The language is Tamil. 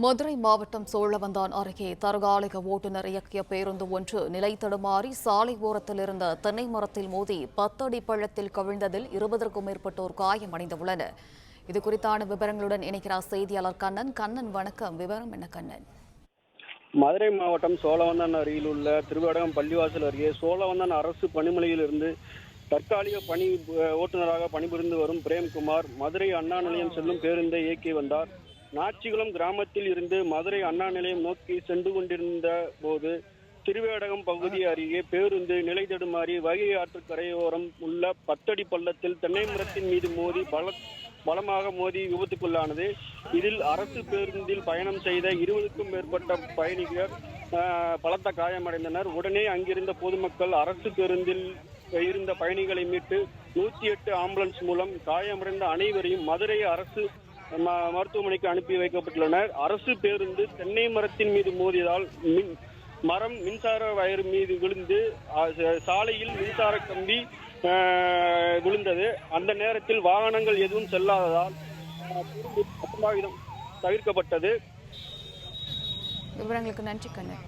மதுரை மாவட்டம் சோழவந்தான் அருகே தற்காலிக ஓட்டுநர் இயக்கிய பேருந்து ஒன்று நிலை தடுமாறி சாலை ஓரத்தில் இருந்த தென்னை மரத்தில் மோதி 10 அடி பள்ளத்தில் கவிழ்ந்ததில் 20க்கும் மேற்பட்டோர் காயமடைந்துள்ளனர். இதுகுறித்தான விவரங்களுடன் இணைக்கிறார் செய்தியாளர் கண்ணன். கண்ணன், வணக்கம். விவரம் என்ன கண்ணன்? மதுரை மாவட்டம் சோழவந்தான் அருகில் உள்ள திருவேடகம் பள்ளிவாசல் அருகே சோழவந்தான் அரசு பணிமனையிலிருந்து தற்காலிக ஓட்டுநராக பணிபுரிந்து வரும் பிரேம்குமார் மதுரை அண்ணா நிலையம் செல்லும் பேருந்தை இயக்கி வந்தார். நாச்சிகுளம் கிராமத்தில் இருந்து மதுரை அண்ணா நிலையம் நோக்கி சென்று கொண்டிருந்த போது திருவேடகம் பகுதி அருகே பேருந்து நிலை தடுமாறி வைகை ஆற்று கரையோரம் உள்ள 10 அடி பள்ளத்தில் தென்னை மரத்தின் மீது மோதி பலமாக மோதி விபத்துக்குள்ளானது. இதில் அரசு பேருந்தில் பயணம் செய்த 20க்கும் மேற்பட்ட பயணிகள் பலத்த காயமடைந்தனர். உடனே அங்கிருந்த பொதுமக்கள் அரசு பேருந்தில் இருந்த பயணிகளை மீட்டு 108 ஆம்புலன்ஸ் மூலம் காயமடைந்த அனைவரையும் மதுரை அரசு மருத்துவமனைக்கு அனுப்பி வைக்கப்பட்டுள்ளனர். அரசு பேருந்து தென்னை மரத்தின் மீது மோதியதால் மரம் மின்சார வயர் மீது விழுந்து சாலையில் மின்சார கம்பி விழுந்தது. அந்த நேரத்தில் வாகனங்கள் எதுவும் செல்லாததால் அசம்பாவிதம் தவிர்க்கப்பட்டது. விவரங்களுக்கு நன்றி கண்ணன்.